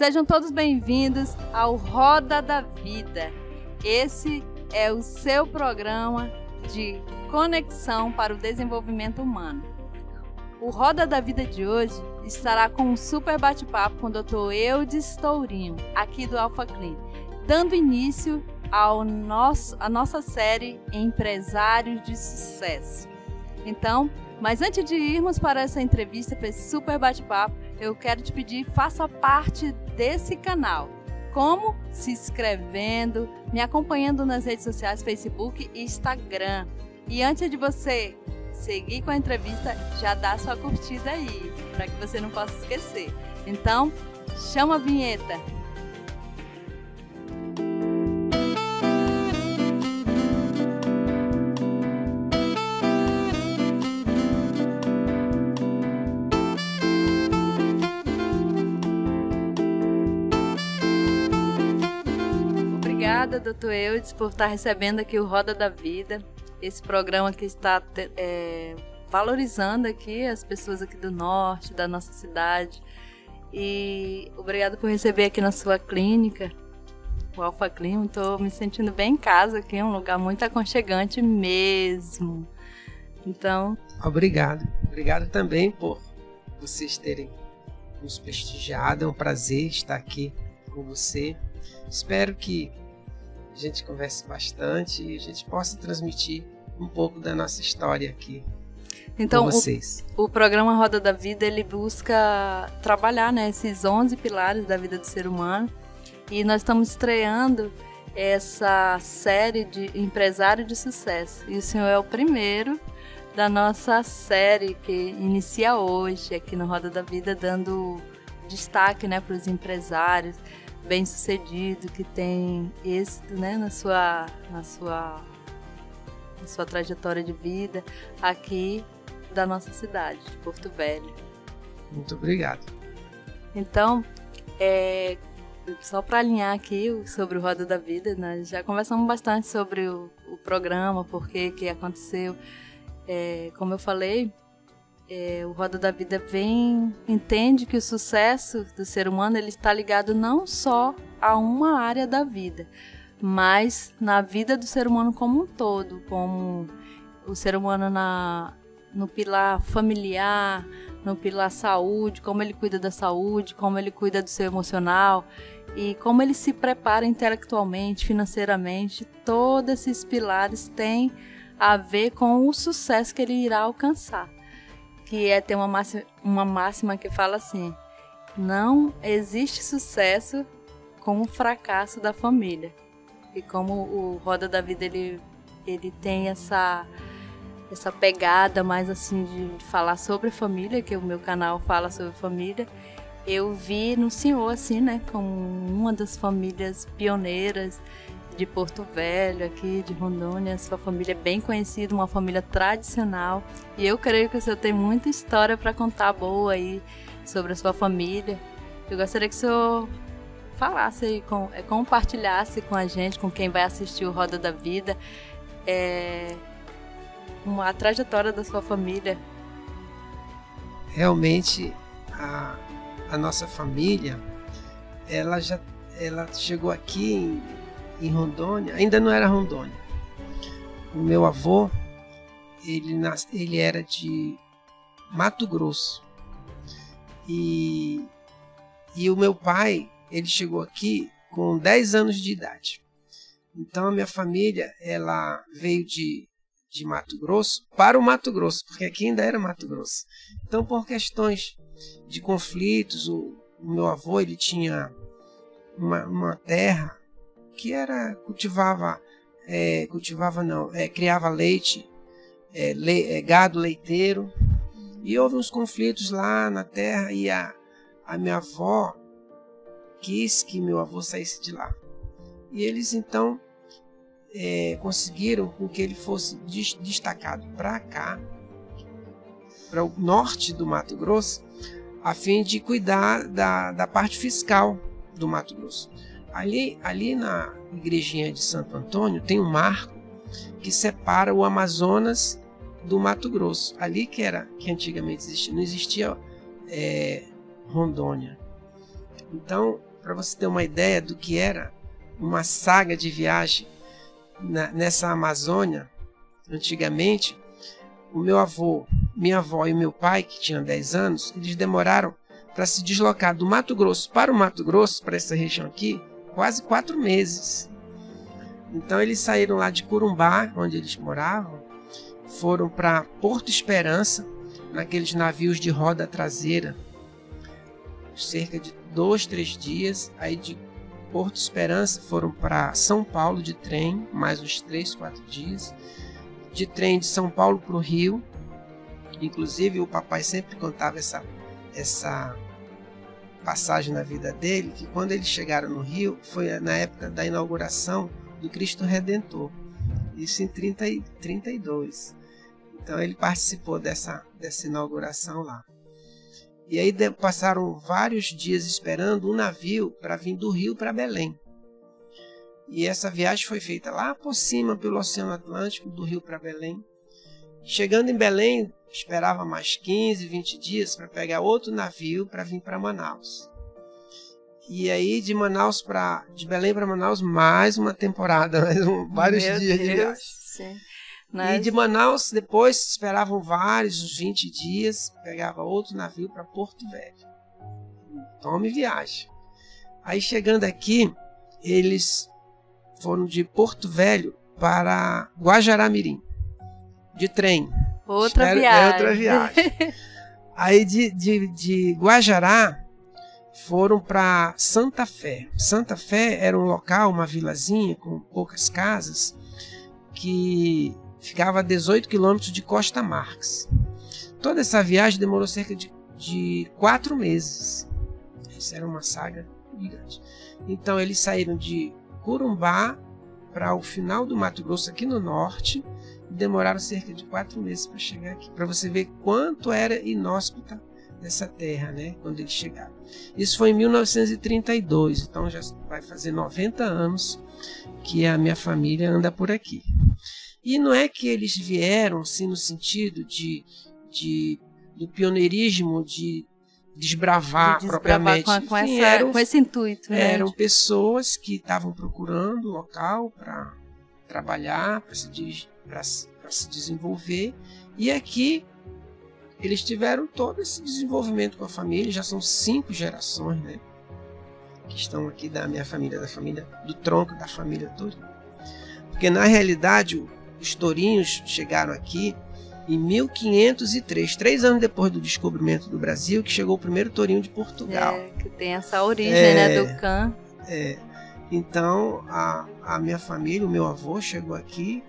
Sejam todos bem-vindos ao Roda da Vida. Esse é o seu programa de conexão para o desenvolvimento humano. O Roda da Vida de hoje estará com um super bate-papo com o Dr. Eudes Tourinho, aqui do Alpha Clean, dando início à nossa série Empresários de Sucesso. Então, mas antes de irmos para essa entrevista, para esse super bate-papo, eu quero te pedir, faça parte desse canal. Como? Se inscrevendo, me acompanhando nas redes sociais, Facebook e Instagram. E antes de você seguir com a entrevista, já dá sua curtida aí, para que você não possa esquecer. Então, chama a vinheta. Obrigada, Dr. Eudes, por estar recebendo aqui o Roda da Vida, esse programa que está valorizando aqui as pessoas aqui do norte, da nossa cidade. E obrigada por receber aqui na sua clínica, o Alpha Clean. Estou me sentindo bem em casa aqui, é um lugar muito aconchegante mesmo. Então... Obrigado também por vocês terem nos prestigiado. É um prazer estar aqui com você. Espero que a gente converse bastante e a gente possa transmitir um pouco da nossa história aqui com vocês. O programa Roda da Vida, ele busca trabalhar, né, esses 11 pilares da vida do ser humano. E nós estamos estreando essa série de Empresário de Sucesso. E o senhor é o primeiro da nossa série que inicia hoje aqui no Roda da Vida, dando destaque, né, para os empresários bem-sucedido, que tem êxito, né, na sua trajetória de vida aqui da nossa cidade, de Porto Velho. Muito obrigado. Então, só para alinhar aqui sobre o Roda da Vida, nós já conversamos bastante sobre o programa, por que aconteceu. Como eu falei, o Roda da Vida entende que o sucesso do ser humano ele está ligado não só a uma área da vida, mas na vida do ser humano como um todo, como o ser humano no pilar familiar, no pilar saúde, como ele cuida da saúde, como ele cuida do seu emocional e como ele se prepara intelectualmente, financeiramente. Todos esses pilares têm a ver com o sucesso que ele irá alcançar. Que tem uma máxima que fala assim: não existe sucesso com o fracasso da família. E como o Roda da Vida ele tem essa pegada mais assim de falar sobre família, que o meu canal fala sobre família, eu vi no senhor assim, né, como uma das famílias pioneiras de Porto Velho, aqui de Rondônia. Sua família é bem conhecida, uma família tradicional, e eu creio que o senhor tem muita história para contar boa aí sobre a sua família. Eu gostaria que o senhor falasse aí, compartilhasse com a gente, com quem vai assistir o Roda da Vida, a trajetória da sua família. Realmente a nossa família, ela chegou aqui em Rondônia, ainda não era Rondônia. O meu avô, ele era de Mato Grosso. E o meu pai, ele chegou aqui com 10 anos de idade. Então a minha família, ela veio de Mato Grosso para o Mato Grosso, porque aqui ainda era Mato Grosso. Então, por questões de conflitos, o meu avô, ele tinha uma terra que criava leite, gado leiteiro, e houve uns conflitos lá na terra, e a minha avó quis que meu avô saísse de lá. E eles então conseguiram com que ele fosse destacado para cá, para o norte do Mato Grosso, a fim de cuidar da parte fiscal do Mato Grosso. Ali na igrejinha de Santo Antônio tem um marco que separa o Amazonas do Mato Grosso. Ali que antigamente existia, não existia Rondônia. Então, para você ter uma ideia do que era uma saga de viagem nessa Amazônia, antigamente, o meu avô, minha avó e meu pai, que tinham 10 anos, eles demoraram para se deslocar do Mato Grosso para o Mato Grosso, para essa região aqui, quase 4 meses. Então eles saíram lá de Corumbá, onde eles moravam, foram para Porto Esperança, naqueles navios de roda traseira, cerca de 2, 3 dias. Aí de Porto Esperança foram para São Paulo de trem, mais uns 3, 4 dias. De trem de São Paulo para o Rio. Inclusive o papai sempre contava essa passagem na vida dele, que quando eles chegaram no Rio, foi na época da inauguração do Cristo Redentor. Isso em 32. Então ele participou dessa inauguração lá. E aí passaram vários dias esperando um navio para vir do Rio para Belém. E essa viagem foi feita lá por cima, pelo Oceano Atlântico, do Rio para Belém. Chegando em Belém, esperava mais 15, 20 dias para pegar outro navio para vir para Manaus. E aí de Belém para Manaus, mais uma temporada, vários dias de viagem. Sim. E de Manaus, depois esperavam vários, 20 dias, pegava outro navio para Porto Velho. Tome viagem. Aí chegando aqui, eles foram de Porto Velho para Guajará-Mirim, de trem. Outra viagem. Outra viagem. Aí de Guajará foram para Santa Fé. Santa Fé era um local, uma vilazinha com poucas casas, que ficava a 18 quilômetros de Costa Marques. Toda essa viagem demorou cerca de 4 meses. Isso era uma saga gigante. Então eles saíram de Corumbá para o final do Mato Grosso, aqui no norte, e demoraram cerca de 4 meses para chegar aqui. Para você ver quanto era inóspita essa terra, né, quando eles chegaram. Isso foi em 1932, então já vai fazer 90 anos que a minha família anda por aqui. E não é que eles vieram assim, no sentido do pioneirismo, de desbravar propriamente. Com esse intuito. Né? Eram pessoas que estavam procurando local para trabalhar, para se desenvolver. E aqui eles tiveram todo esse desenvolvimento com a família. Já são 5 gerações, né, que estão aqui da minha família, do tronco da família toda. Porque na realidade os tourinhos chegaram aqui em 1503, 3 anos depois do descobrimento do Brasil, que chegou o primeiro tourinho de Portugal. Que tem essa origem, né, do Can. Então, a minha família, o meu avô chegou aqui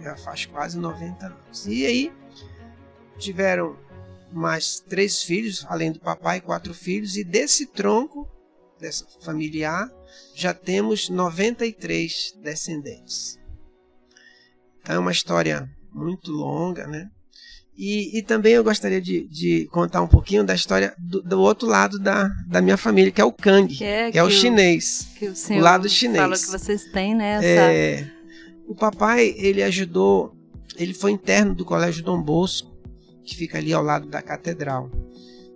já faz quase 90 anos. E aí, tiveram mais 3 filhos, além do papai, 4 filhos, e desse tronco, dessa familiar, já temos 93 descendentes. Então é uma história muito longa, né? E também eu gostaria de contar um pouquinho da história do outro lado da minha família, que é o Kang, que é o chinês. Que o senhor lado chinês. Fala que vocês têm, né? O papai, ele foi interno do Colégio Dom Bosco, que fica ali ao lado da catedral.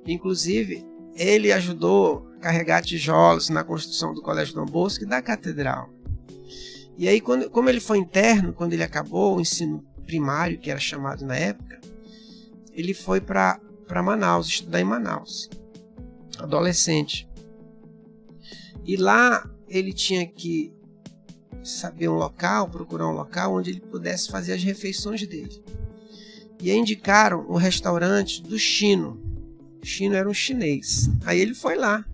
Inclusive, ele ajudou a carregar tijolos na construção do Colégio Dom Bosco e da catedral. E aí, como ele foi interno, quando ele acabou o ensino primário, que era chamado na época, ele foi para Manaus, estudar em Manaus, adolescente. E lá ele tinha que saber procurar um local onde ele pudesse fazer as refeições dele. E aí indicaram o restaurante do Chino. O Chino era um chinês. Aí ele foi lá,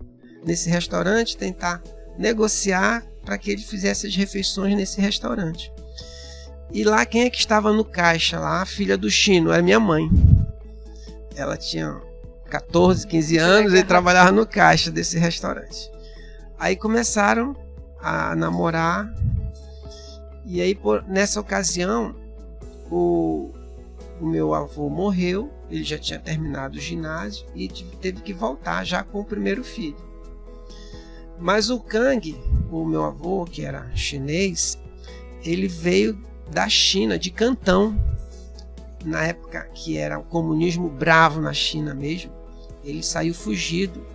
nesse restaurante, tentar negociar para que ele fizesse as refeições nesse restaurante. E lá, quem é que estava no caixa lá? A filha do Chino, era minha mãe. Ela tinha 14, 15 anos e trabalhava no caixa desse restaurante. Aí começaram a namorar. E aí, nessa ocasião, o meu avô morreu. Ele já tinha terminado o ginásio e teve que voltar já com o primeiro filho. Mas o Kang, o meu avô, que era chinês, ele veio da China, de Cantão, na época que era o comunismo bravo na China mesmo. Ele saiu fugido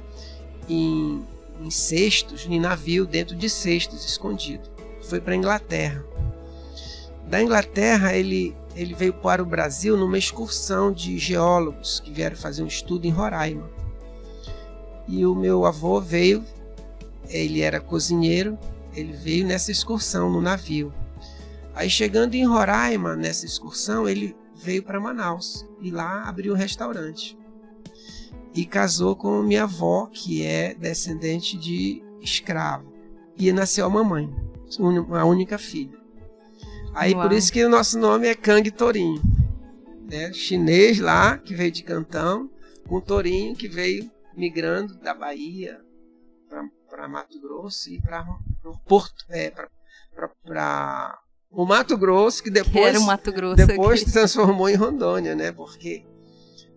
em em cestos, em navio, dentro de cestos, escondido. Foi para a Inglaterra. Da Inglaterra, ele veio para o Brasil numa excursão de geólogos que vieram fazer um estudo em Roraima. E o meu avô veio, ele era cozinheiro, ele veio nessa excursão no navio. Aí, chegando em Roraima, nessa excursão, ele veio para Manaus e lá abriu um restaurante. E casou com minha avó, que é descendente de escravo. E nasceu a mamãe, a única filha. Aí, por isso que o nosso nome é Cang Torinho. Né? Chinês lá, que veio de Cantão, com Torinho, que veio migrando da Bahia para Mato Grosso e para Porto, para o Mato Grosso, que depois se transformou em Rondônia, né? Porque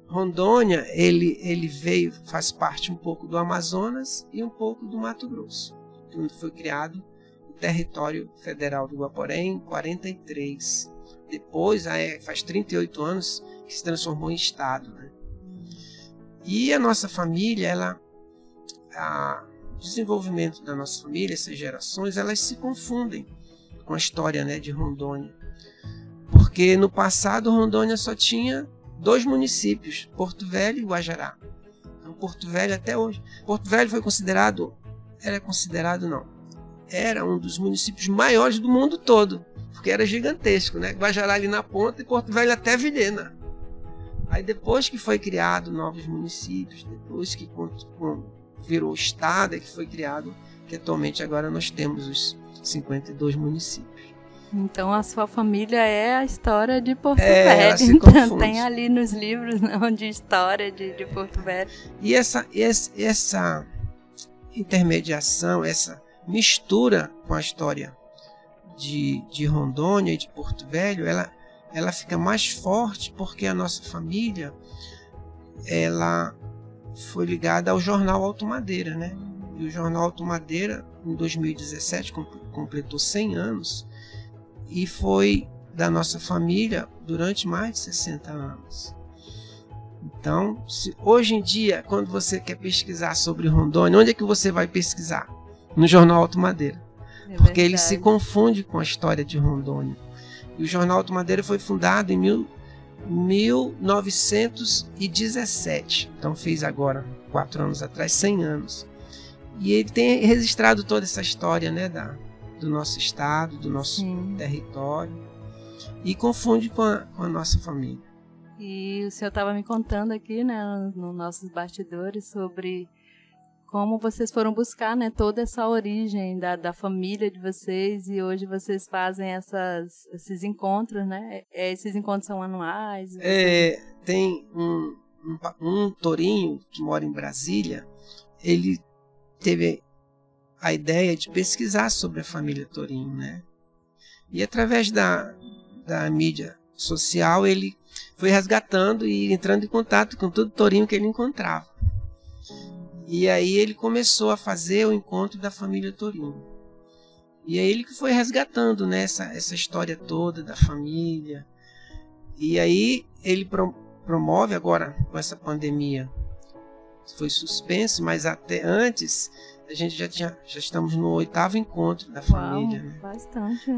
Rondônia, ele veio, faz parte um pouco do Amazonas e um pouco do Mato Grosso, onde foi criado o território federal do Guaporé em 43. Depois, faz 38 anos que se transformou em estado, né? E a nossa família, o desenvolvimento da nossa família, essas gerações, elas se confundem com a história, né, de Rondônia. Porque no passado Rondônia só tinha 2 municípios, Porto Velho e Guajará. Então, Porto Velho até hoje. Porto Velho era um dos municípios maiores do mundo todo, porque era gigantesco, né? Guajará ali na ponta e Porto Velho até Vilhena. Aí depois que foi criado novos municípios, depois que virou estado, é que foi criado, que atualmente agora nós temos os 52 municípios. Então a sua família é a história de Porto Velho. Então, tem ali nos livros, não, de história de Porto Velho. E essa intermediação, essa mistura com a história de Rondônia e de Porto Velho, ela fica mais forte porque a nossa família, ela foi ligada ao jornal Alto Madeira, né? E o jornal Alto Madeira, em 2017, completou 100 anos e foi da nossa família durante mais de 60 anos. Então, hoje em dia, quando você quer pesquisar sobre Rondônia, onde é que você vai pesquisar? No jornal Alto Madeira. Porque ele se confunde com a história de Rondônia. E o jornal Alto Madeira foi fundado em 1917. Então fez agora, 4 anos atrás, 100 anos. E ele tem registrado toda essa história, né, do nosso estado, do nosso território. E confunde com a nossa família. E o senhor estava me contando aqui, né, nos nossos bastidores, sobre como vocês foram buscar, né, toda essa origem da família de vocês, e hoje vocês fazem esses encontros, né? Esses encontros são anuais? Tem um tourinho que mora em Brasília, ele teve a ideia de pesquisar sobre a família Tourinho, né? E através da mídia social, ele foi resgatando e entrando em contato com todo tourinho que ele encontrava. E aí ele começou a fazer o encontro da família Tourinho. E é ele que foi resgatando, né, essa história toda da família. E aí ele promove agora, com essa pandemia, foi suspenso, mas até antes a gente já estamos no 8º encontro da família. Né? Bastante.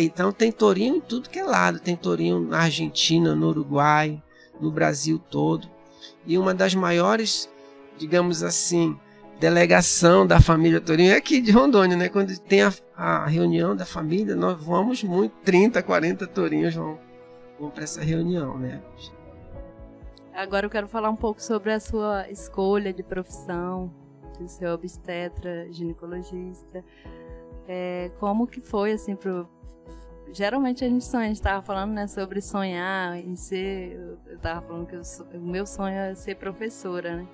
Então tem tourinho em tudo que é lado. Tem tourinho na Argentina, no Uruguai, no Brasil todo. E uma das maiores, digamos assim, delegação da família Tourinho é aqui de Rondônia, né? Quando tem a reunião da família, nós vamos muito, 30, 40 tourinhos vão para essa reunião, né? Agora eu quero falar um pouco sobre a sua escolha de profissão, de ser obstetra, ginecologista. Como que foi, assim, geralmente a gente sonha, a gente estava falando, né, sobre sonhar em ser, eu estava falando que o meu sonho é ser professora, né?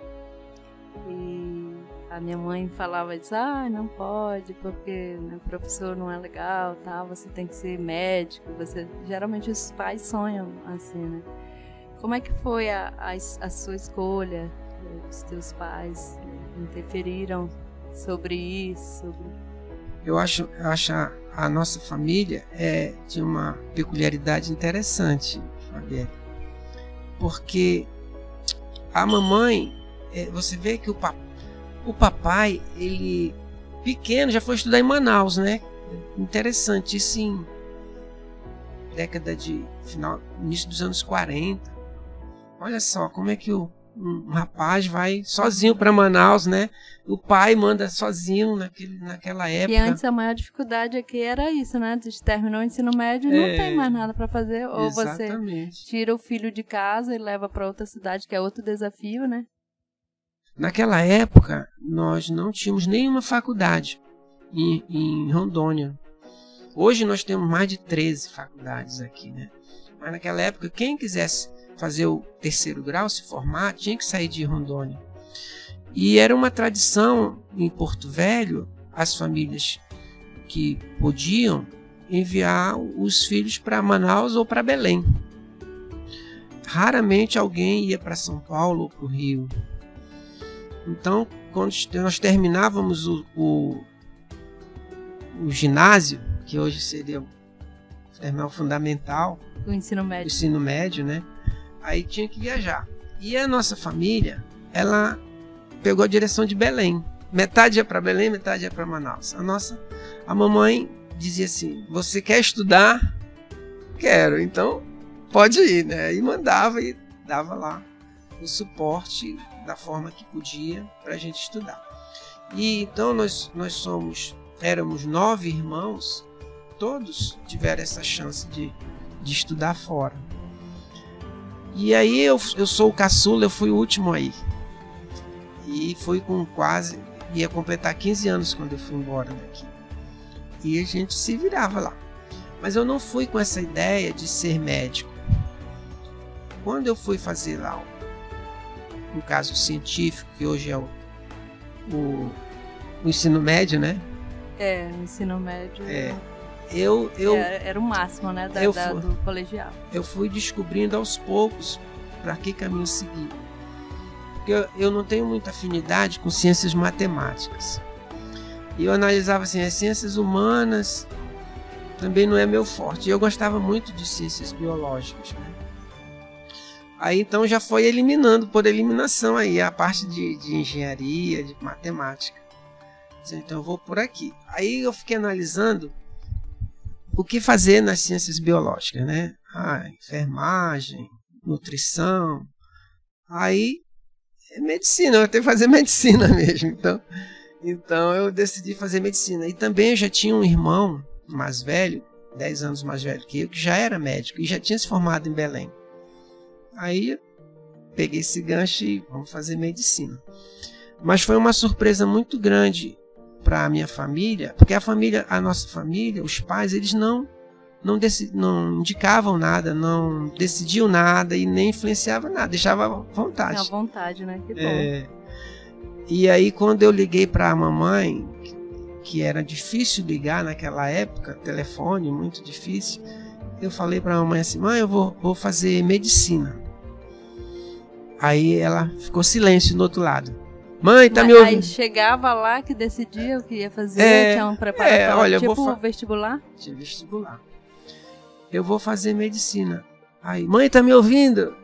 E a minha mãe falava isso, não pode, porque, né, professor não é legal, tá? Você tem que ser médico, geralmente os pais sonham assim, né? Como é que foi a sua escolha? Os teus pais interferiram sobre isso? Eu acho a nossa família de uma peculiaridade interessante, Fabielle, porque a mamãe, você vê que o O papai, ele pequeno, já foi estudar em Manaus, né? Interessante, isso em década de início dos anos 40. Olha só como é que um rapaz vai sozinho para Manaus, né? O pai manda sozinho naquela época. E antes a maior dificuldade aqui era isso, né? Você terminou o ensino médio e não tem mais nada para fazer. Ou exatamente. Você tira o filho de casa e leva para outra cidade, que é outro desafio, né? Naquela época, nós não tínhamos nenhuma faculdade em Rondônia. Hoje nós temos mais de 13 faculdades aqui, né? Mas naquela época, quem quisesse fazer o terceiro grau, se formar, tinha que sair de Rondônia. E era uma tradição em Porto Velho, as famílias que podiam enviar os filhos para Manaus ou para Belém. Raramente alguém ia para São Paulo ou para o Rio. Então, quando nós terminávamos o ginásio, que hoje seria o terminal fundamental, o ensino médio, né? Aí tinha que viajar. E a nossa família, ela pegou a direção de Belém. Metade ia para Belém, metade ia para Manaus. A mamãe dizia assim: você quer estudar? Quero, então pode ir, né? E mandava e dava lá o suporte da forma que podia para a gente estudar. E então nós éramos 9 irmãos, todos tiveram essa chance de estudar fora. E aí eu sou o caçula, eu fui o último aí. E fui ia completar 15 anos quando eu fui embora daqui. E a gente se virava lá. Mas eu não fui com essa ideia de ser médico. Quando eu fui fazer lá um caso científico, que hoje é o ensino médio, né? O ensino médio. Era o máximo, né? Do colegial. Eu fui descobrindo aos poucos para que caminho seguir. Porque eu não tenho muita afinidade com ciências matemáticas. E eu analisava assim, as ciências humanas também não é meu forte. E eu gostava muito de ciências biológicas, né? Aí então já foi eliminando por eliminação aí a parte de engenharia, de matemática. Então eu vou por aqui. Aí eu fiquei analisando o que fazer nas ciências biológicas, né? Enfermagem, nutrição. Aí é medicina, eu tenho que fazer medicina mesmo. Então eu decidi fazer medicina. E também eu já tinha um irmão mais velho, 10 anos mais velho que eu, que já era médico e já tinha se formado em Belém. Aí peguei esse gancho e vamos fazer medicina. Mas foi uma surpresa muito grande para a minha família, porque a nossa família, os pais, eles não indicavam nada, não decidiam nada e nem influenciavam nada, deixavam à vontade. À vontade, né? Que bom. E aí quando eu liguei para a mamãe, que era difícil ligar naquela época, telefone, muito difícil, eu falei para a mamãe assim: mãe, eu vou fazer medicina. Aí ela ficou silêncio do outro lado. Mãe, tá me ouvindo? Aí chegava lá que decidia o que ia fazer, tinha um preparatório, olha, vestibular? Tinha vestibular. Eu vou fazer medicina. Aí, mãe, tá me ouvindo?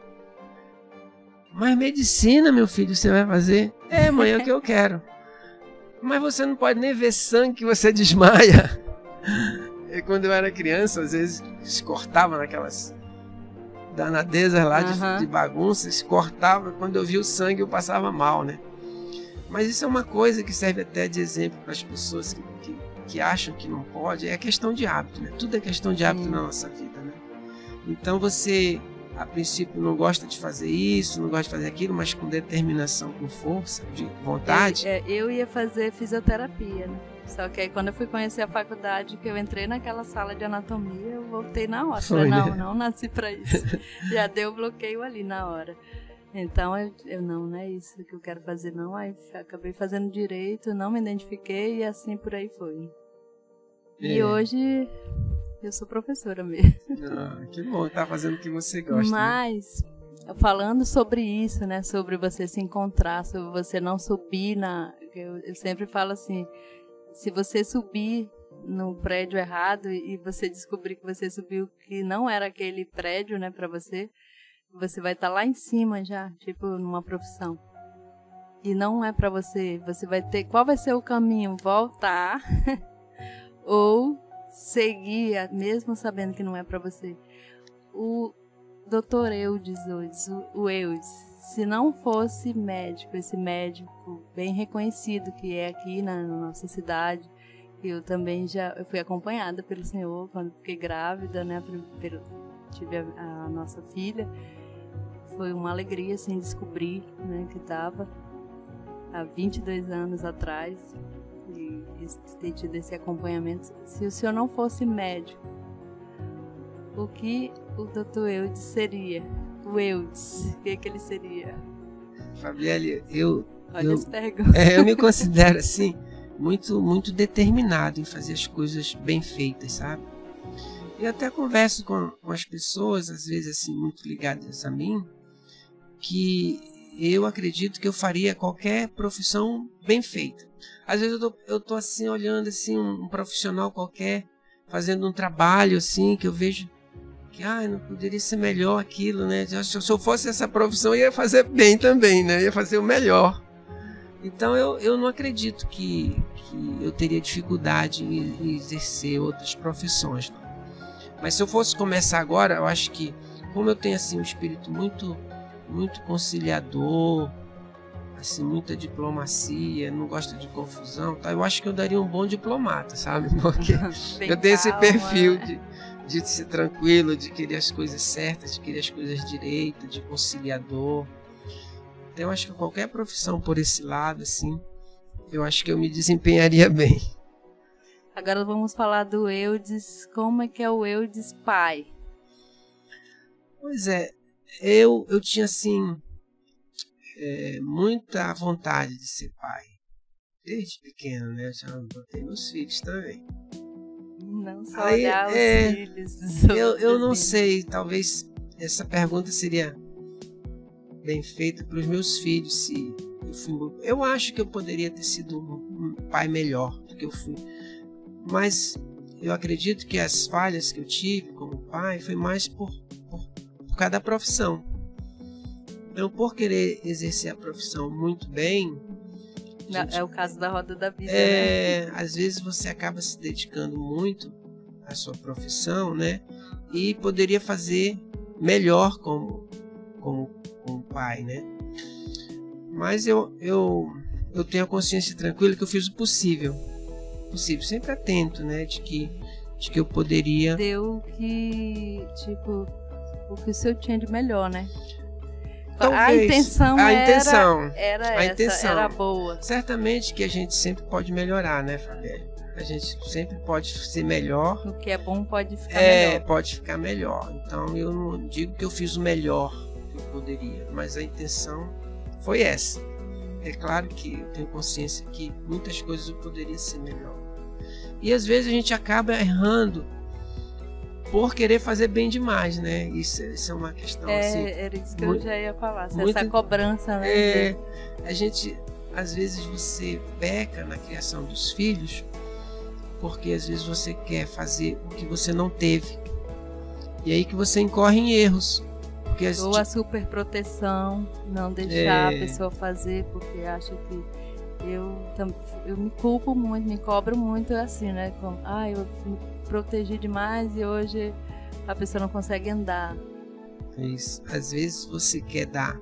Mas medicina, meu filho, você vai fazer? Mãe, é o que eu quero. Mas você não pode nem ver sangue que você desmaia. E quando eu era criança, às vezes se cortava naquelas danadezas lá de bagunça, se cortava. Quando eu via o sangue, eu passava mal, né? Mas isso é uma coisa que serve até de exemplo para as pessoas que acham que não pode. É questão de hábito, né? Tudo é questão de hábito na nossa vida, né? Então você, a princípio, não gosta de fazer isso, não gosta de fazer aquilo, mas com determinação, com força, de vontade. Eu ia fazer fisioterapia, né? Só que aí quando eu fui conhecer a faculdade, que eu entrei naquela sala de anatomia, eu voltei na hora. Falei, não nasci para isso. Já deu bloqueio ali na hora. Então eu não é isso que eu quero fazer não. Aí acabei fazendo direito, não me identifiquei e assim por aí foi. E hoje eu sou professora mesmo. Que bom, tá fazendo o que você gosta. Mas, falando sobre isso, né? Sobre você se encontrar, sobre você não subir eu sempre falo assim, se você subir no prédio errado e você descobrir que você subiu que não era aquele prédio, né, para você vai estar lá em cima já, tipo numa profissão. e não é para você, você vai ter, qual vai ser o caminho? Voltar ou seguir, mesmo sabendo que não é para você. O Dr. Eudes, o Eudes, se não fosse médico, esse médico bem reconhecido que é aqui na nossa cidade, eu também eu fui acompanhada pelo senhor quando fiquei grávida, né, tive a nossa filha. Foi uma alegria, assim, descobrir, né, que estava há 22 anos atrás e ter tido esse acompanhamento. Se o senhor não fosse médico, o que o Dr. Eudes seria? O Eudes, o que ele seria? Fabielle, eu me considero, assim, muito determinado em fazer as coisas bem feitas, sabe? Eu até converso com as pessoas, às vezes, assim, muito ligadas a mim, que eu acredito que eu faria qualquer profissão bem feita. Às vezes eu tô assim, olhando assim, um profissional qualquer, fazendo um trabalho assim, que eu vejo que não poderia ser melhor aquilo, né? Se eu fosse essa profissão, eu ia fazer bem também, né? Eu ia fazer o melhor. Então eu não acredito que eu teria dificuldade em exercer outras profissões, não. Mas se eu fosse começar agora, eu acho que, como eu tenho assim um espírito muito conciliador, assim, muita diplomacia, não gosto de confusão, tá? Eu acho que eu daria um bom diplomata, sabe? Porque eu tenho esse perfil de ser tranquilo, de querer as coisas certas, de querer as coisas direitas, de conciliador. Então eu acho que qualquer profissão por esse lado, assim, eu acho que eu me desempenharia bem. Agora vamos falar do Eudes. Como é que é o Eudes pai? Pois é, eu tinha, assim, muita vontade de ser pai. Desde pequeno, né? Eu já botei meus filhos também. Não só olhar os filhos. Eu não sei, talvez essa pergunta seria bem feita para os meus filhos. Eu acho que eu poderia ter sido um pai melhor do que eu fui. Mas eu acredito que as falhas que eu tive como pai foi mais por causa da profissão. Então, por querer exercer a profissão muito bem... É o caso da roda da vida, né? Às vezes você acaba se dedicando muito à sua profissão, né? E poderia fazer melhor como pai, né? Mas eu tenho a consciência tranquila que eu fiz o possível, sempre atento, né? De que eu poderia... Deu o que o senhor tinha de melhor, né? Talvez, a intenção era boa. Certamente que a gente sempre pode melhorar, né, Fabielle? A gente sempre pode ser melhor. O que é bom pode ficar melhor. Pode ficar melhor. Então eu não digo que eu fiz o melhor que eu poderia, mas a intenção foi essa. É claro que eu tenho consciência que muitas coisas eu poderia ser melhor. E às vezes a gente acaba errando por querer fazer bem demais, né? Isso é uma questão assim... Era isso que eu já ia falar, essa cobrança, né? A gente, às vezes você peca na criação dos filhos porque às vezes você quer fazer o que você não teve. E aí que você incorre em erros. Ou a superproteção, não deixar a pessoa fazer porque acha que... Eu me culpo muito, me cobro muito assim, né? Eu me protegi demais e hoje a pessoa não consegue andar. Isso. Às vezes você quer dar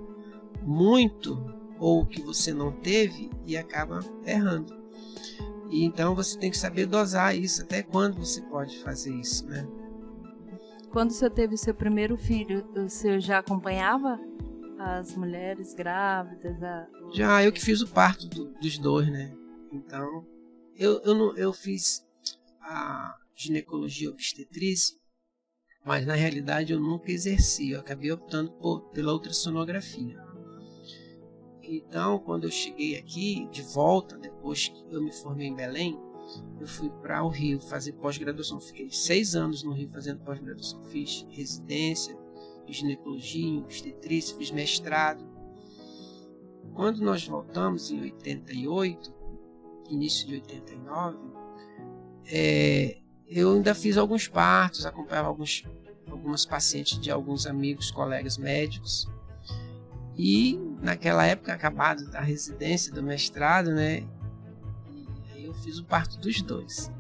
muito ou que você não teve e acaba errando. E então você tem que saber dosar isso, até quando você pode fazer isso, né? Quando o senhor teve o seu primeiro filho, o senhor já acompanhava as mulheres grávidas? Já, eu que fiz o parto dos dois, né? Então, eu fiz a ginecologia obstetrícia, mas na realidade eu nunca exerci, eu acabei optando pela ultrassonografia. Então, quando eu cheguei aqui, de volta, depois que eu me formei em Belém, eu fui para o Rio fazer pós-graduação. Fiquei 6 anos no Rio fazendo pós-graduação. Fiz residência, fiz ginecologia, obstetrícia, fiz mestrado. Quando nós voltamos em 88, início de 89, eu ainda fiz alguns partos, acompanhava algumas pacientes de alguns amigos, colegas médicos. E naquela época, acabado da residência, do mestrado, né? E aí eu fiz o parto dos dois.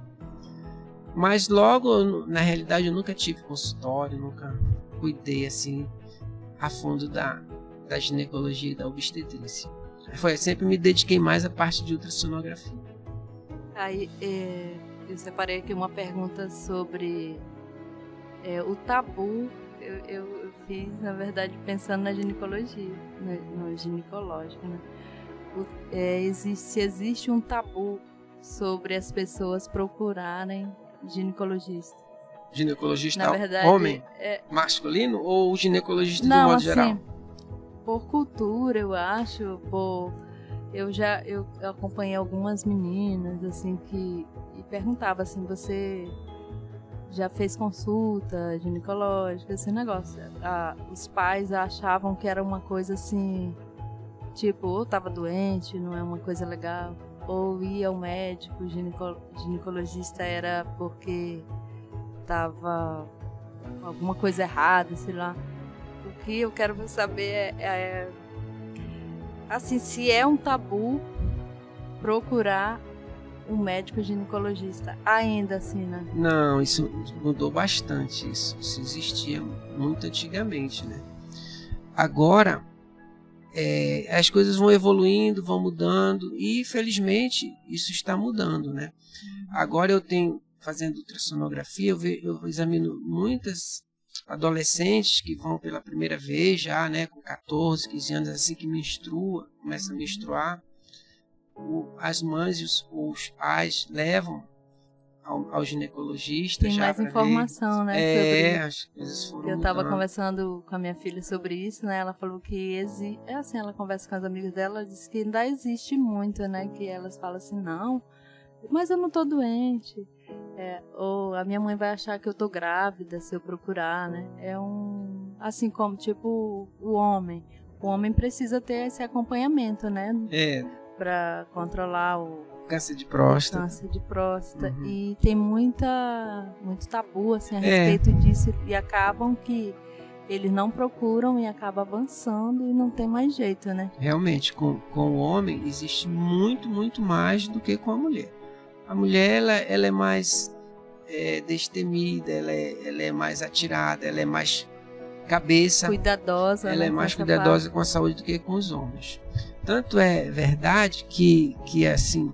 Mas logo, na realidade, eu nunca tive consultório, nunca cuidei assim a fundo da ginecologia e da obstetrícia. Sempre me dediquei mais à parte de ultrassonografia. Aí eu separei aqui uma pergunta sobre o tabu. Eu fiz, na verdade, pensando na ginecologia, no ginecológico, né? Se existe um tabu sobre as pessoas procurarem ginecologista. Ginecologista, na verdade, homem, masculino, ou ginecologista não, de modo assim, geral? Por cultura, eu acho, eu acompanhei algumas meninas assim que perguntava assim, você já fez consulta ginecológica, esse negócio. Os pais achavam que era uma coisa assim, tipo, ou tava doente, não é uma coisa legal, ou ia ao médico, ginecologista era porque tava alguma coisa errada, sei lá. O que eu quero saber assim, se é um tabu procurar um médico ginecologista, ainda assim, né? Não, isso mudou bastante. Isso existia muito antigamente, né? Agora, as coisas vão evoluindo, vão mudando, e felizmente isso está mudando, né? Agora eu tenho, fazendo ultrassonografia, eu examino muitas adolescentes que vão pela primeira vez já, né, com 14, 15 anos, assim que começa a menstruar. As mães e os pais levam ao ginecologista. Tem já mais informação, né? As coisas foram eu estava mudando. Conversando com a minha filha sobre isso, né? Ela falou que assim, ela conversa com as amigas dela, ela disse que ainda existe muito, né? Que elas falam assim, não, mas eu não tô doente. Ou a minha mãe vai achar que eu tô grávida se eu procurar, né? Assim como, tipo, o homem. O homem precisa ter esse acompanhamento, né? Para controlar o câncer de próstata. Uhum. E tem muito tabu assim, a respeito disso. E acabam que eles não procuram e acabam avançando e não tem mais jeito, né? Realmente, com o homem existe muito, muito mais do que com a mulher. A mulher, ela é mais destemida, ela é mais atirada, ela é mais cabeça. Cuidadosa. Ela é mais cuidadosa com a saúde do que com os homens. Tanto é verdade que assim,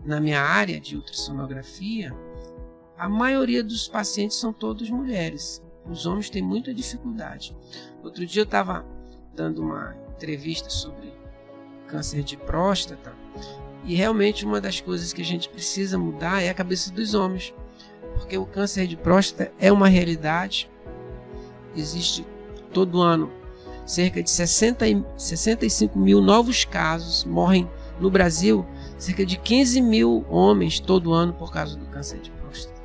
na minha área de ultrassonografia, a maioria dos pacientes são todos mulheres. Os homens têm muita dificuldade. Outro dia eu estava dando uma entrevista sobre câncer de próstata, e realmente uma das coisas que a gente precisa mudar é a cabeça dos homens, porque o câncer de próstata é uma realidade. Existe todo ano cerca de 65 mil novos casos, morrem no Brasil cerca de 15 mil homens todo ano por causa do câncer de próstata.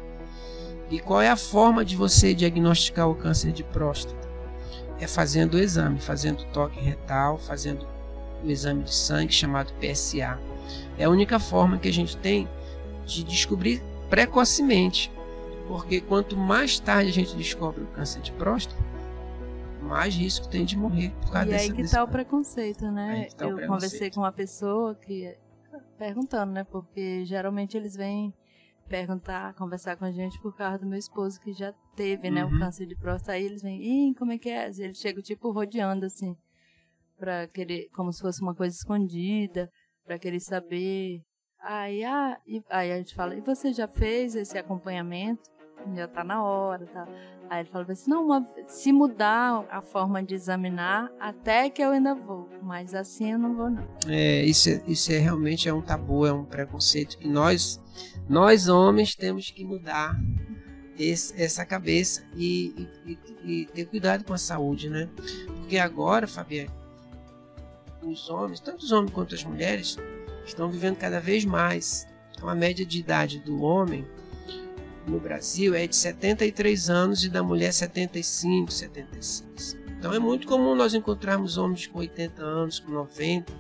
E qual é a forma de você diagnosticar o câncer de próstata? É fazendo o exame, fazendo toque retal, fazendo o exame de sangue chamado PSA. É a única forma que a gente tem de descobrir precocemente, porque quanto mais tarde a gente descobre o câncer de próstata, mais risco tem de morrer por causa desse. E aí que está o preconceito, né? Eu conversei com uma pessoa que perguntando, né? Porque geralmente eles vêm conversar com a gente por causa do meu esposo que já teve, né? O câncer de próstata. Aí eles vêm, como é que é? Eles chegam tipo rodeando assim, para querer, como se fosse uma coisa escondida, para querer saber. Aí a gente fala, e você já fez esse acompanhamento? Já tá na hora, tá? Aí ele fala assim, não, se mudar a forma de examinar, até que eu ainda vou, mas assim eu não vou não. Isso realmente é um tabu, é um preconceito que nós homens temos que mudar essa cabeça e ter cuidado com a saúde, né? Porque agora, Fabiane, os homens, tanto os homens quanto as mulheres, estão vivendo cada vez mais. Então a média de idade do homem no Brasil é de 73 anos e da mulher 75, 76. Então é muito comum nós encontrarmos homens com 80 anos, com 90.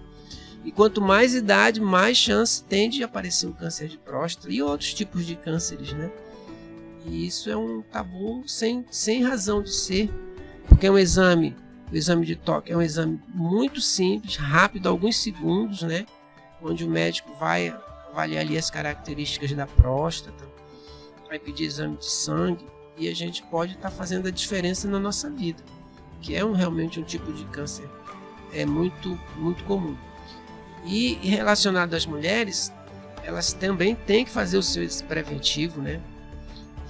E quanto mais idade, mais chance tem de aparecer o câncer de próstata e outros tipos de cânceres, né? E isso é um tabu sem razão de ser, porque é um exame O exame de toque é um exame muito simples, rápido, alguns segundos, né? Onde o médico vai avaliar ali as características da próstata, vai pedir exame de sangue e a gente pode estar fazendo a diferença na nossa vida, que é realmente um tipo de câncer muito, muito comum. E relacionado às mulheres, elas também têm que fazer o seu preventivo, né?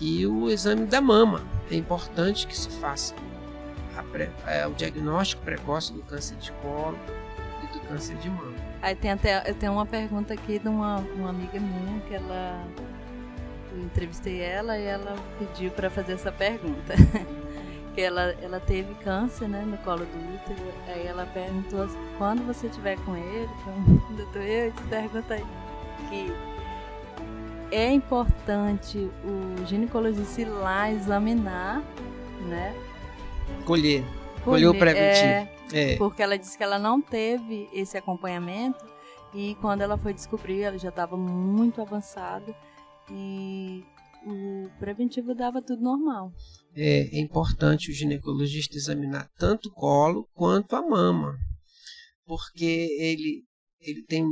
E o exame da mama é importante que se faça. O diagnóstico precoce do câncer de colo e do câncer de mama. Aí eu tenho uma pergunta aqui de uma amiga minha que eu entrevistei ela e ela pediu para fazer essa pergunta. Que ela teve câncer, né, no colo do útero. Aí ela perguntou quando você estiver com ele, doutor, eu te pergunto aí que é importante o ginecologista ir lá examinar, né? Colher o preventivo. Porque ela disse que ela não teve esse acompanhamento e quando ela foi descobrir, ela já estava muito avançada e o preventivo dava tudo normal. É importante o ginecologista examinar tanto o colo quanto a mama, porque ele tem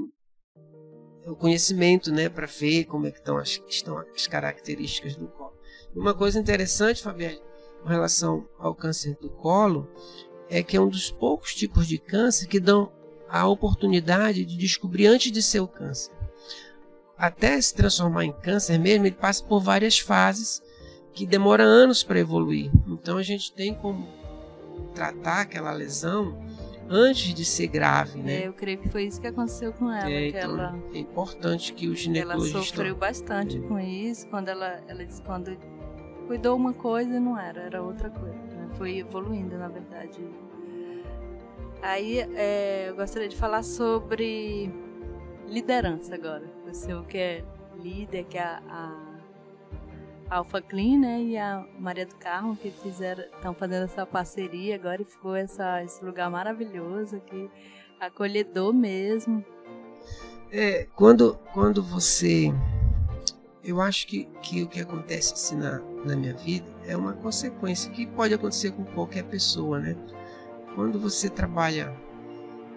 o conhecimento, né, para ver como é que estão as características do colo. Uma coisa interessante, Fabiane, com relação ao câncer do colo, é que é um dos poucos tipos de câncer que dão a oportunidade de descobrir antes de ser o câncer. Até se transformar em câncer mesmo, ele passa por várias fases que demora anos para evoluir. Então a gente tem como tratar aquela lesão antes de ser grave, né? Eu creio que foi isso que aconteceu com ela. Então, é importante que o ginecologista... Ela sofreu bastante com isso, quando ela disse quando cuidou uma coisa não era outra coisa, né? Foi evoluindo, na verdade. Aí eu gostaria de falar sobre liderança agora. Você que é líder, que é a Alpha Clean, né, e a Maria do Carmo, que estão fazendo essa parceria agora e ficou esse lugar maravilhoso aqui, acolhedor mesmo. Quando você... Eu acho que o que acontece assim na minha vida é uma consequência que pode acontecer com qualquer pessoa, né? Quando você trabalha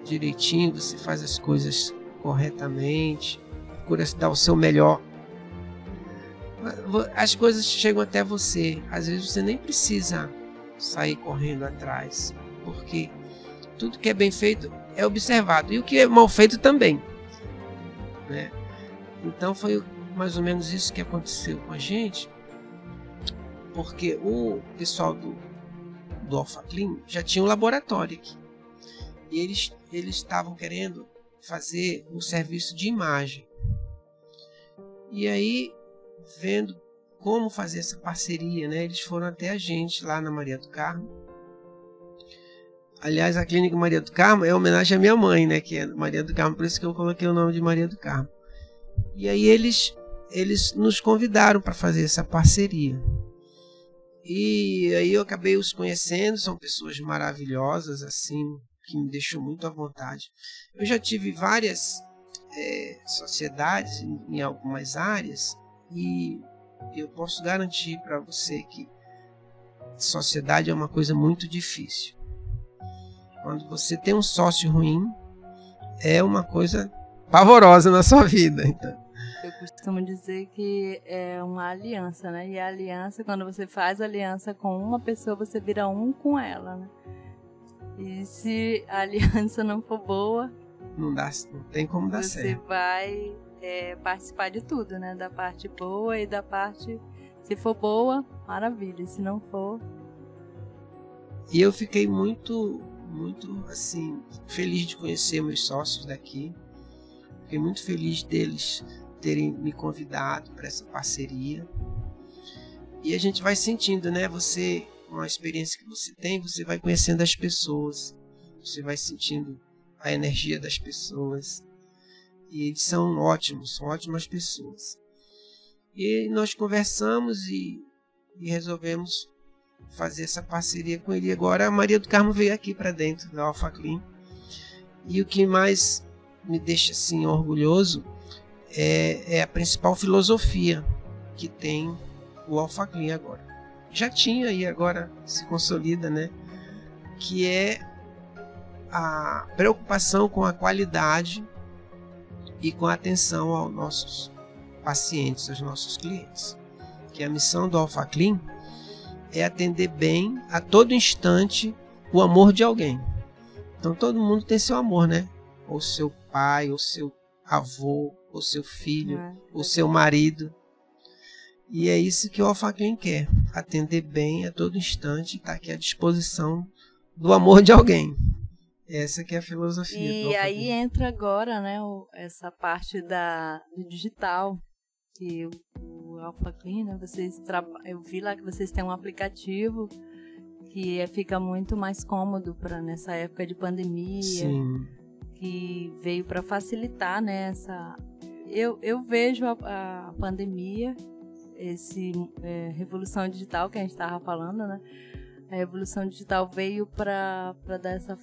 direitinho, você faz as coisas corretamente, procura dar o seu melhor, as coisas chegam até você. Às vezes você nem precisa sair correndo atrás, porque tudo que é bem feito é observado, e o que é mal feito também, né? Então foi mais ou menos isso que aconteceu com a gente, porque o pessoal do Alpha Clean já tinha um laboratório aqui, e eles estavam querendo fazer um serviço de imagem. E aí, vendo como fazer essa parceria, né, eles foram até a gente lá na Maria do Carmo. Aliás, a Clínica Maria do Carmo é homenagem à minha mãe, né, que é Maria do Carmo, por isso que eu coloquei o nome de Maria do Carmo. E aí eles nos convidaram para fazer essa parceria. E aí eu acabei os conhecendo, são pessoas maravilhosas, assim, que me deixou muito à vontade. Eu já tive várias sociedades em algumas áreas, e eu posso garantir para você que sociedade é uma coisa muito difícil. Quando você tem um sócio ruim, é uma coisa pavorosa na sua vida. Então, eu costumo dizer que é uma aliança, né? E a aliança, quando você faz aliança com uma pessoa, você vira um com ela, né? E se a aliança não for boa, não tem como dar certo. Você vai participar de tudo, né? Da parte boa e da parte... Se for boa, maravilha. Se não for... E eu fiquei muito, assim, feliz de conhecer meus sócios daqui. Fiquei muito feliz deles terem me convidado para essa parceria. E a gente vai sentindo, né? Você, com a experiência que você tem, você vai conhecendo as pessoas. Você vai sentindo a energia das pessoas. E eles são ótimos, são ótimas pessoas. E nós conversamos e resolvemos fazer essa parceria com ele. Agora a Maria do Carmo veio aqui para dentro da Alpha Clean. E o que mais me deixa assim orgulhoso é a principal filosofia que tem o Alpha Clean agora. Já tinha e agora se consolida, né? que é a preocupação com a qualidade e com a atenção aos nossos pacientes, aos nossos clientes. Que a missão do Alpha Clean é atender bem a todo instante o amor de alguém. Então todo mundo tem seu amor, né? Ou seu pai, ou seu avô, ou seu filho, ou seu marido. E é isso que o Alpha Clean quer, atender bem a todo instante, estar aqui à disposição do amor de alguém. Essa que é a filosofia. E aí entra agora, né, essa parte do digital, que o Alpha Clean, né, eu vi lá que vocês têm um aplicativo que fica muito mais cômodo para nessa época de pandemia. Sim. Que veio para facilitar, né, eu vejo a pandemia, revolução digital que a gente estava falando, né? A revolução digital veio para dar essa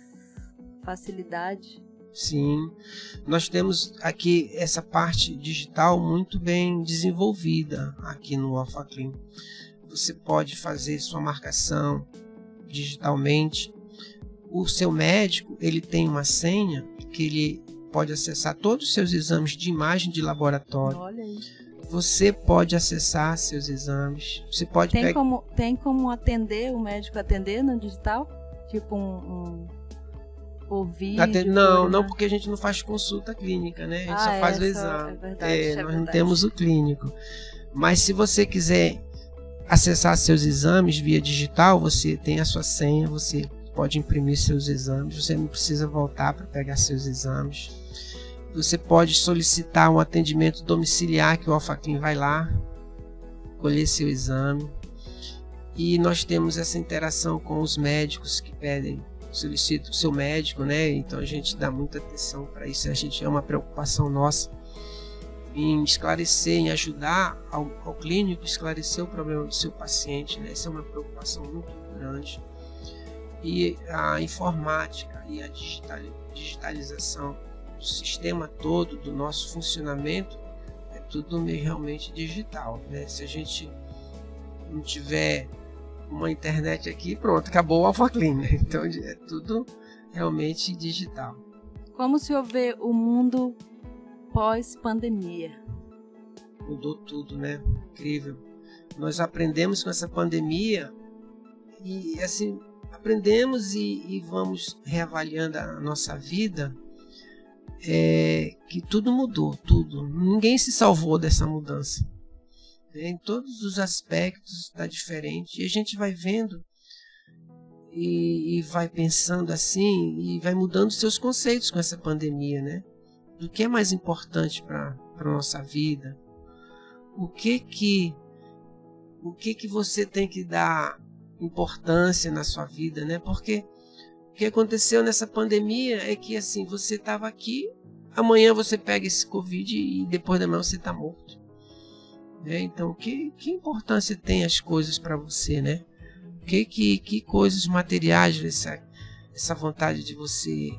facilidade. Sim, nós temos aqui essa parte digital muito bem desenvolvida aqui no Alpha Clean. Você pode fazer sua marcação digitalmente. O seu médico, ele tem uma senha que ele pode acessar todos os seus exames de imagem de laboratório. Olha aí. Você pode acessar seus exames. Você pode tem como atender, o médico atender no digital? Tipo por vídeo? Não, porque a gente não faz consulta clínica, né? A gente só faz o exame. É verdade, nós não temos o clínico. Mas se você quiser acessar seus exames via digital, você tem a sua senha, você pode imprimir seus exames, você não precisa voltar para pegar seus exames. Você pode solicitar um atendimento domiciliar, que o Alpha Clean vai lá, colher seu exame. E nós temos essa interação com os médicos que solicitam o seu médico, né? Então a gente dá muita atenção para isso. A gente é uma preocupação nossa em esclarecer, em ajudar ao clínico a esclarecer o problema do seu paciente, né? Essa é uma preocupação muito grande. E a informática e a digitalização do sistema todo do nosso funcionamento é tudo realmente digital, né? Se a gente não tiver uma internet aqui, pronto, acabou o Alpha Clean, né? Então é tudo realmente digital. Como se vê o mundo pós-pandemia? Mudou tudo, né? Incrível. Nós aprendemos com essa pandemia e assim aprendemos e vamos reavaliando a nossa vida, que tudo mudou, tudo. Ninguém se salvou dessa mudança. Em todos os aspectos está diferente. E a gente vai vendo e vai pensando assim e vai mudando seus conceitos com essa pandemia, né? Do que é mais importante para a nossa vida. O que você tem que dar importância na sua vida, né? Porque o que aconteceu nessa pandemia é que assim, você estava aqui, amanhã você pega esse Covid e depois da manhã você está morto. Então, que importância tem as coisas para você, né? Que coisas materiais, essa vontade de você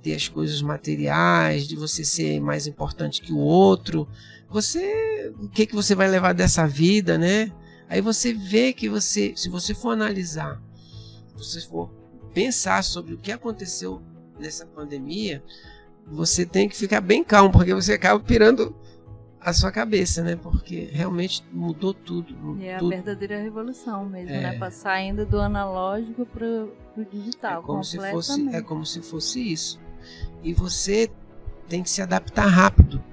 ter as coisas materiais, de você ser mais importante que o outro, o que você vai levar dessa vida, né? Aí você vê que se você for analisar, se você for pensar sobre o que aconteceu nessa pandemia, você tem que ficar bem calmo, porque você acaba pirando a sua cabeça, né? Porque realmente mudou tudo. É a verdadeira revolução mesmo, né? Saindo do analógico para o digital. É como se fosse isso. E você tem que se adaptar rápido,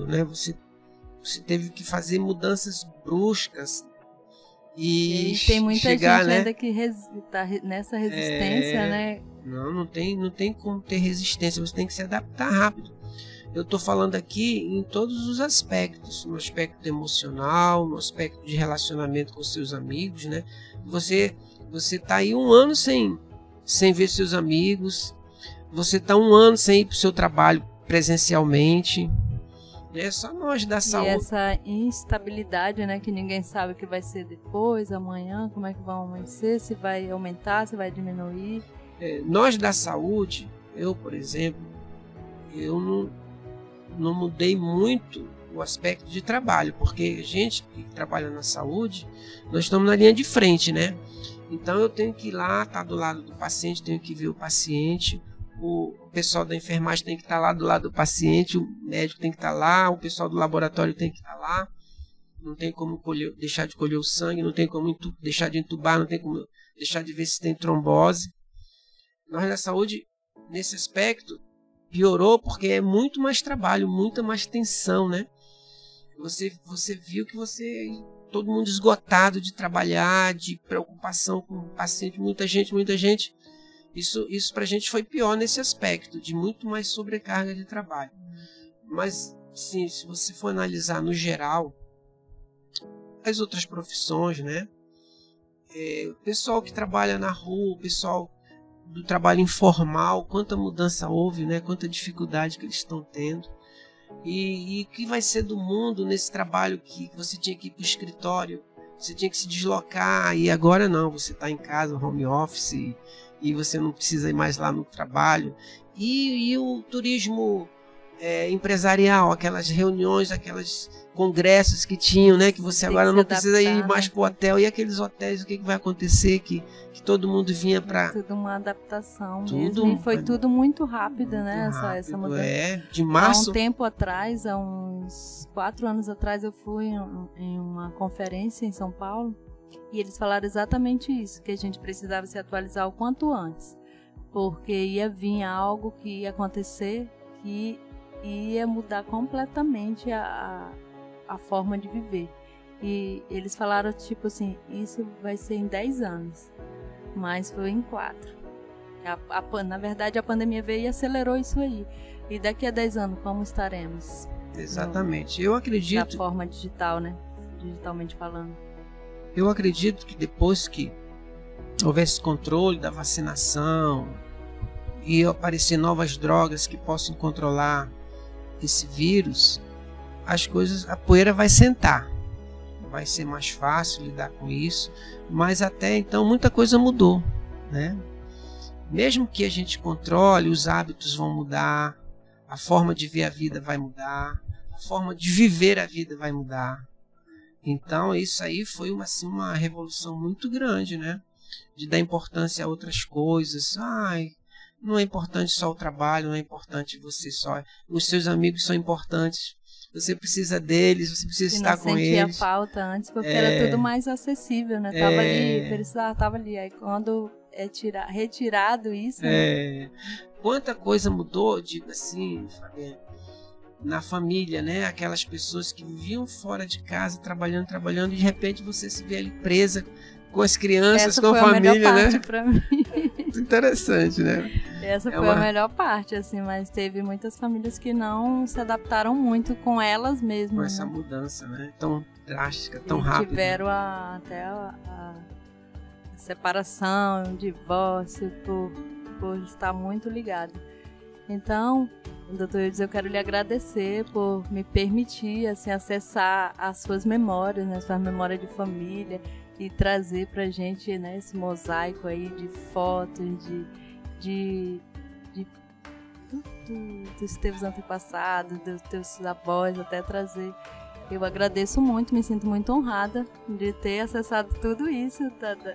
né? Você teve que fazer mudanças bruscas e tem muita chegar, gente, né? Ainda que está nessa resistência, né? Não tem como ter resistência. Você tem que se adaptar rápido. Eu estou falando aqui em todos os aspectos, no aspecto emocional, no aspecto de relacionamento com seus amigos, né? Você está aí 1 ano sem ver seus amigos, você está 1 ano sem ir para o seu trabalho presencialmente. É só nós da saúde. E essa instabilidade, né? Que ninguém sabe o que vai ser depois, amanhã, como é que vai amanhecer, se vai aumentar, se vai diminuir. Nós da saúde, eu, por exemplo, eu não mudei muito o aspecto de trabalho, porque a gente que trabalha na saúde, nós estamos na linha de frente, né? Então eu tenho que ir lá, estar do lado do paciente, tenho que ver o paciente, o pessoal da enfermagem tem que estar lá do lado do paciente, o médico tem que estar lá, o pessoal do laboratório tem que estar lá. Não tem como deixar de colher o sangue, não tem como deixar de entubar, não tem como deixar de ver se tem trombose. Nós na saúde, nesse aspecto, piorou porque é muito mais trabalho, muita mais tensão, né? Você viu que todo mundo esgotado de trabalhar, de preocupação com o paciente, muita gente. Isso pra gente foi pior nesse aspecto, de muito mais sobrecarga de trabalho. Mas, sim, se você for analisar no geral, as outras profissões, né? O pessoal que trabalha na rua, o pessoal do trabalho informal, quanta mudança houve, né? Quanta dificuldade que eles estão tendo. E o que vai ser do mundo nesse trabalho que você tinha que ir para o escritório, você tinha que se deslocar, e agora não, você está em casa, home office, e você não precisa ir mais lá no trabalho. E o turismo empresarial, aquelas reuniões, aqueles congressos que tinham, né, que você agora não precisa ir mais para o hotel. E aqueles hotéis, o que vai acontecer? Que todo mundo vinha para... Tudo uma adaptação mesmo. E foi tudo muito rápido, né? Essa mudança. De março... Há um tempo atrás, há uns 4 anos atrás, eu fui em uma conferência em São Paulo e eles falaram exatamente isso, que a gente precisava se atualizar o quanto antes, porque ia vir algo que ia acontecer que ia mudar completamente a forma de viver. E eles falaram tipo assim, isso vai ser em 10 anos, mas foi em 4. Na verdade, a pandemia veio e acelerou isso aí. E daqui a 10 anos, como estaremos? Exatamente. Eu acredito... Da forma digital, né? Digitalmente falando. Eu acredito que depois que houvesse controle da vacinação e aparecer novas drogas que possam controlar esse vírus, a poeira vai sentar. Vai ser mais fácil lidar com isso, mas até então muita coisa mudou, né? Mesmo que a gente controle, os hábitos vão mudar, a forma de ver a vida vai mudar, a forma de viver a vida vai mudar. Então isso aí foi uma revolução muito grande, né? De dar importância a outras coisas. Não é importante só o trabalho, não é importante você só. Os seus amigos são importantes. Você precisa deles, você precisa estar com eles. Não sentia falta antes, porque era tudo mais acessível, né? Tava ali. Aí quando retirado isso... Né? Quanta coisa mudou, digo assim, Fabiana, na família, né? Aquelas pessoas que viviam fora de casa, trabalhando, e de repente você se vê ali presa com as crianças, com a família, né? Essa foi a melhor parte pra mim. Muito interessante, né? Essa foi a melhor parte, assim, mas teve muitas famílias que não se adaptaram muito com elas mesmas. Com essa mudança, né? Tão drástica, tão rápida. Tiveram até a separação, o divórcio, por estar muito ligado. Então, doutor Eudes, eu quero lhe agradecer por me permitir, assim, acessar as suas memórias, né? Sua memória de família, e trazer pra gente, né, esse mosaico aí de fotos, dos teus antepassados, dos teus avós, até trazer. Eu agradeço muito, me sinto muito honrada de ter acessado tudo isso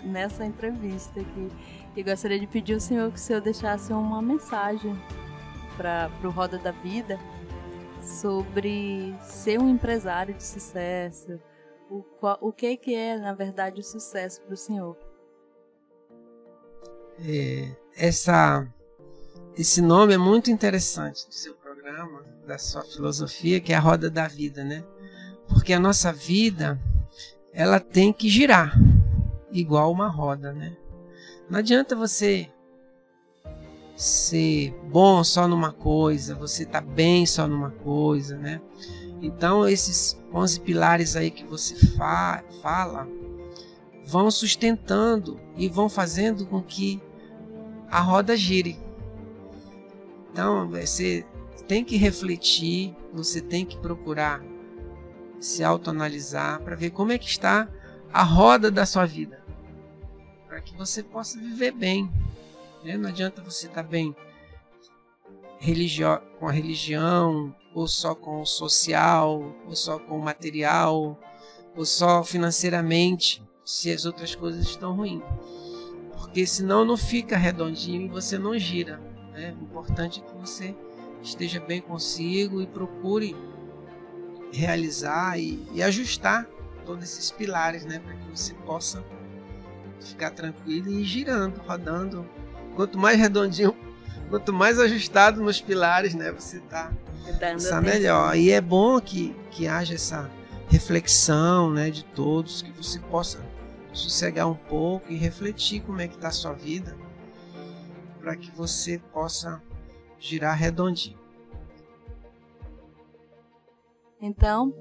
nessa entrevista aqui. E gostaria de pedir ao senhor que o senhor deixasse uma mensagem para o Roda da Vida sobre ser um empresário de sucesso. O que é, na verdade, o sucesso para o senhor? Esse nome é muito interessante do seu programa, da sua filosofia, que é a Roda da Vida, né? Porque a nossa vida, ela tem que girar, igual uma roda, né? Não adianta você ser bom só numa coisa, você tá bem só numa coisa, né? Então esses 11 pilares aí que você fala vão sustentando e vão fazendo com que a roda gire. Então você tem que refletir, você tem que procurar se autoanalisar para ver como é que está a roda da sua vida, para que você possa viver bem, né? Não adianta você estar bem com a religião, ou só com o social, ou só com o material, ou só financeiramente, se as outras coisas estão ruins. porque senão não fica redondinho e você não gira, né? O importante é que você esteja bem consigo e procure realizar e ajustar todos esses pilares, né? Para que você possa ficar tranquilo e ir girando, rodando. Quanto mais redondinho, quanto mais ajustado nos pilares, né? Você está melhor. E é bom que haja essa reflexão, né, de todos, que você possa sossegar um pouco e refletir como é que está a sua vida, para que você possa girar redondinho. Então,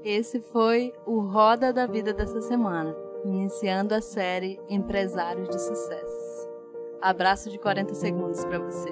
esse foi o Roda da Vida dessa semana, iniciando a série Empresários de Sucesso. Abraço de 40 segundos para você.